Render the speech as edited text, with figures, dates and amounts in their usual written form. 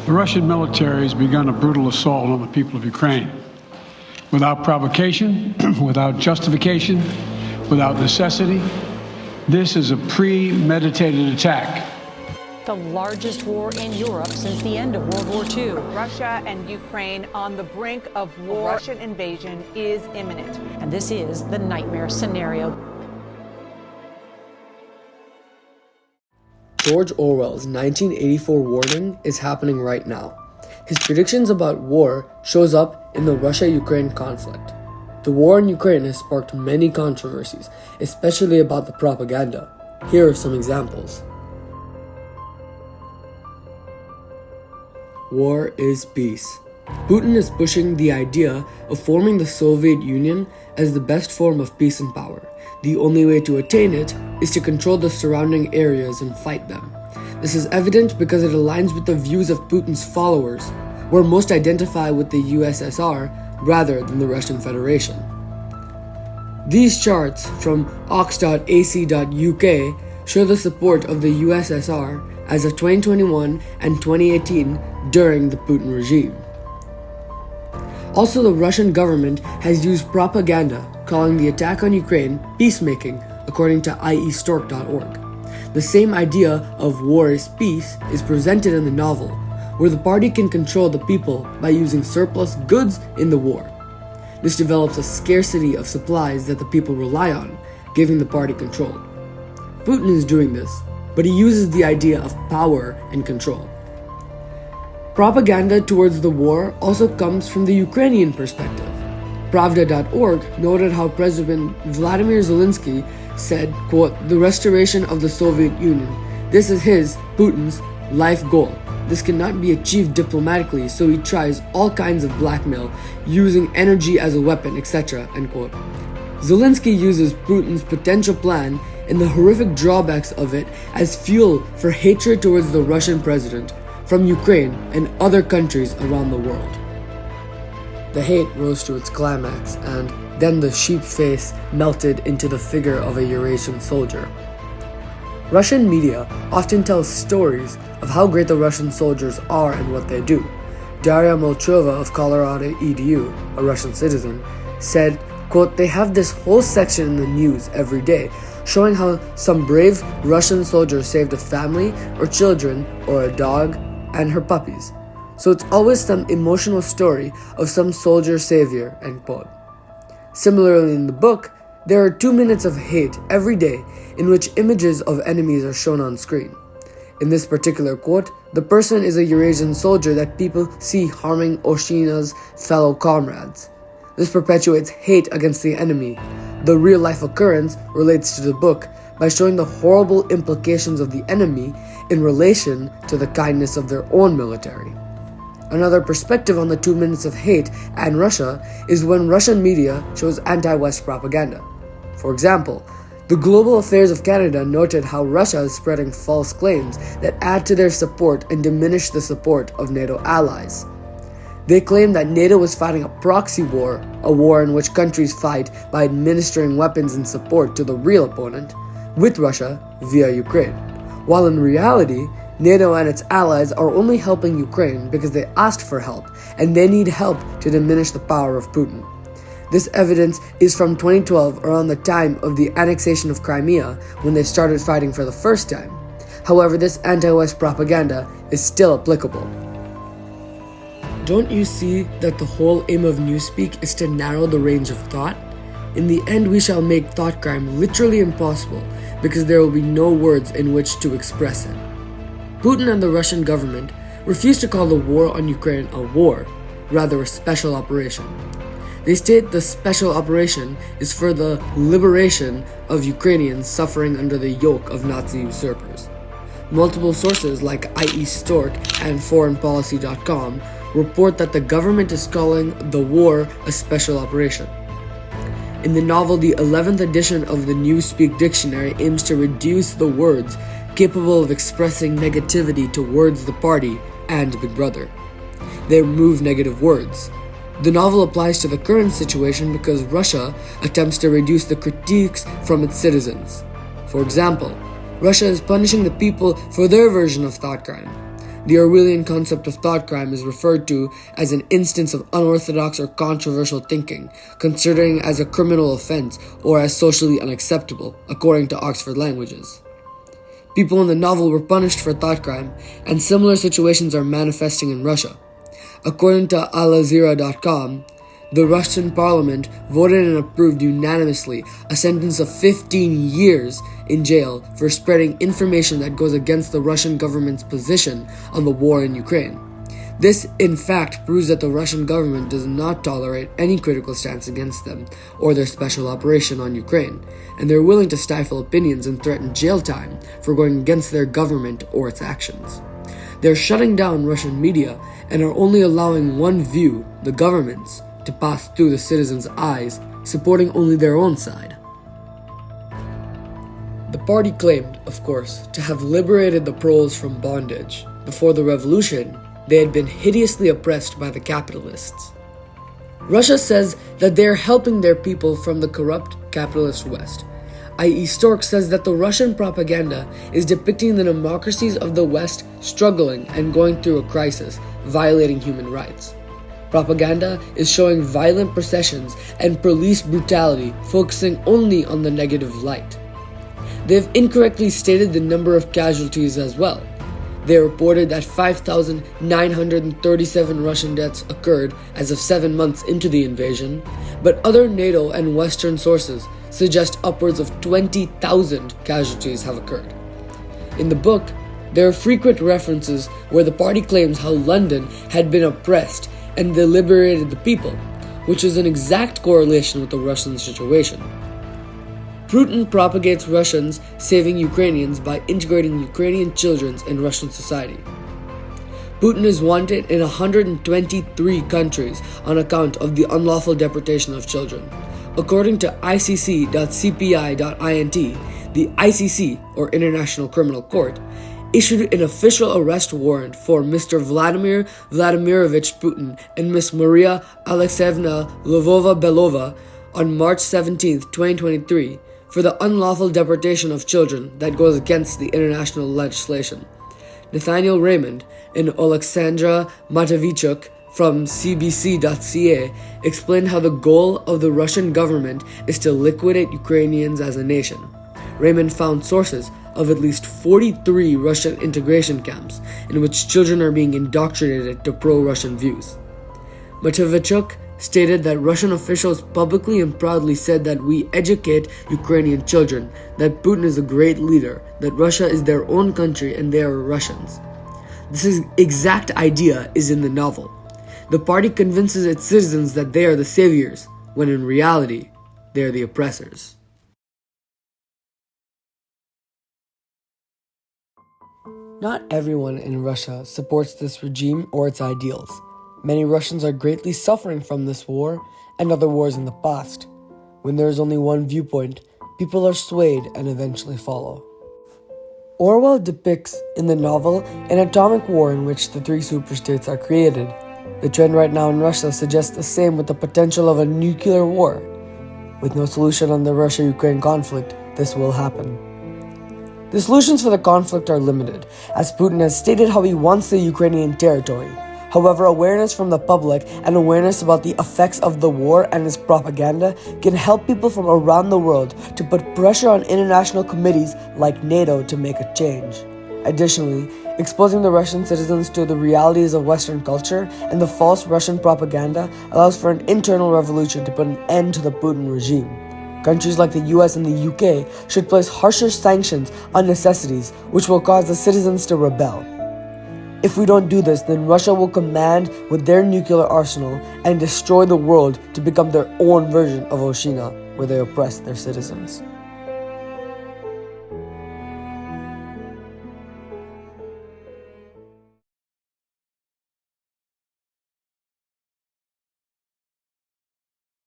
The Russian military has begun a brutal assault on the people of Ukraine. Without provocation, without justification, without necessity, this is a premeditated attack. The largest war in Europe since the end of World War II. Russia and Ukraine on the brink of war. Russian invasion is imminent. And this is the nightmare scenario. George Orwell's 1984 warning is happening right now. His predictions about war shows up in the Russia-Ukraine conflict. The war in Ukraine has sparked many controversies, especially about the propaganda. Here are some examples. War is peace. Putin is pushing the idea of forming the Soviet Union as the best form of peace and power. The only way to attain it is to control the surrounding areas and fight them. This is evident because it aligns with the views of Putin's followers, where most identify with the USSR rather than the Russian Federation. These charts from ox.ac.uk show the support of the USSR as of 2021 and 2018 during the Putin regime. Also, the Russian government has used propaganda, calling the attack on Ukraine peacemaking, according to iestork.org. The same idea of war is peace is presented in the novel, where the party can control the people by using surplus goods in the war. This develops a scarcity of supplies that the people rely on, giving the party control. Putin is doing this, but he uses the idea of power and control. Propaganda towards the war also comes from the Ukrainian perspective. Pravda.org noted how President Vladimir Zelensky said, quote, "The restoration of the Soviet Union. This is his, Putin's, life goal. This cannot be achieved diplomatically, so he tries all kinds of blackmail, using energy as a weapon, etc." End quote. Zelensky uses Putin's potential plan and the horrific drawbacks of it as fuel for hatred towards the Russian president from Ukraine and other countries around the world. The hate rose to its climax, and then the sheep face melted into the figure of a Eurasian soldier. Russian media often tells stories of how great the Russian soldiers are and what they do. Daria Molchova of Colorado EDU, a Russian citizen, said, quote, "They have this whole section in the news every day showing how some brave Russian soldier saved a family or children or a dog and her puppies. So it's always some emotional story of some soldier savior," end quote. Similarly, in the book, there are 2 minutes of hate every day in which images of enemies are shown on screen. In this particular quote, the person is a Eurasian soldier that people see harming Oshina's fellow comrades. This perpetuates hate against the enemy. The real-life occurrence relates to the book by showing the horrible implications of the enemy in relation to the kindness of their own military. Another perspective on the 2 minutes of hate and Russia is when Russian media shows anti-West propaganda. For example, the Global Affairs of Canada noted how Russia is spreading false claims that add to their support and diminish the support of NATO allies. They claim that NATO is fighting a proxy war, a war in which countries fight by administering weapons and support to the real opponent, with Russia via Ukraine, while in reality, NATO and its allies are only helping Ukraine because they asked for help, and they need help to diminish the power of Putin. This evidence is from 2012, around the time of the annexation of Crimea, when they started fighting for the first time. However, this anti-West propaganda is still applicable. Don't you see that the whole aim of Newspeak is to narrow the range of thought? In the end, we shall make thought crime literally impossible because there will be no words in which to express it. Putin and the Russian government refuse to call the war on Ukraine a war, rather a special operation. They state the special operation is for the liberation of Ukrainians suffering under the yoke of Nazi usurpers. Multiple sources like iestork and foreignpolicy.com report that the government is calling the war a special operation. In the novel, the 11th edition of the Newspeak Dictionary aims to reduce the words capable of expressing negativity towards the party and Big Brother. They remove negative words. The novel applies to the current situation because Russia attempts to reduce the critiques from its citizens. For example, Russia is punishing the people for their version of thought crime. The Orwellian concept of thought crime is referred to as an instance of unorthodox or controversial thinking, considering as a criminal offense or as socially unacceptable, according to Oxford Languages. People in the novel were punished for thought crime, and similar situations are manifesting in Russia. According to alazira.com, the Russian parliament voted and approved unanimously a sentence of 15 years in jail for spreading information that goes against the Russian government's position on the war in Ukraine. This, in fact, proves that the Russian government does not tolerate any critical stance against them or their special operation on Ukraine, and they're willing to stifle opinions and threaten jail time for going against their government or its actions. They're shutting down Russian media and are only allowing one view, the government's, to pass through the citizens' eyes, supporting only their own side. The party claimed, of course, to have liberated the proles from bondage. Before the revolution, they had been hideously oppressed by the capitalists. Russia says that they are helping their people from the corrupt capitalist West. I.e. Stork says that the Russian propaganda is depicting the democracies of the West struggling and going through a crisis, violating human rights. Propaganda is showing violent processions and police brutality, focusing only on the negative light. They have incorrectly stated the number of casualties as well. They reported that 5,937 Russian deaths occurred as of 7 months into the invasion, but other NATO and Western sources suggest upwards of 20,000 casualties have occurred. In the book, there are frequent references where the party claims how London had been oppressed and they liberated the people, which is an exact correlation with the Russian situation. Putin propagates Russians saving Ukrainians by integrating Ukrainian children in Russian society. Putin is wanted in 123 countries on account of the unlawful deportation of children. According to icc.cpi.int, the ICC, or International Criminal Court, issued an official arrest warrant for Mr. Vladimir Vladimirovich Putin and Ms. Maria Alexeyevna Lvova-Belova on March 17, 2023, for the unlawful deportation of children that goes against the international legislation. Nathaniel Raymond and Alexandra Matavichuk from CBC.ca explained how the goal of the Russian government is to liquidate Ukrainians as a nation. Raymond found sources of at least 43 Russian integration camps in which children are being indoctrinated to pro-Russian views. Matavichuk stated that Russian officials publicly and proudly said that we educate Ukrainian children, that Putin is a great leader, that Russia is their own country and they are Russians. This exact idea is in the novel. The party convinces its citizens that they are the saviors, when in reality, they are the oppressors. Not everyone in Russia supports this regime or its ideals. Many Russians are greatly suffering from this war and other wars in the past. When there is only one viewpoint, people are swayed and eventually follow. Orwell depicts in the novel an atomic war in which the three superstates are created. The trend right now in Russia suggests the same with the potential of a nuclear war. With no solution on the Russia-Ukraine conflict, this will happen. The solutions for the conflict are limited, as Putin has stated how he wants the Ukrainian territory. However, awareness from the public and awareness about the effects of the war and its propaganda can help people from around the world to put pressure on international committees like NATO to make a change. Additionally, exposing the Russian citizens to the realities of Western culture and the false Russian propaganda allows for an internal revolution to put an end to the Putin regime. Countries like the US and the UK should place harsher sanctions on necessities, which will cause the citizens to rebel. If we don't do this, then Russia will command with their nuclear arsenal and destroy the world to become their own version of Oshina, where they oppress their citizens.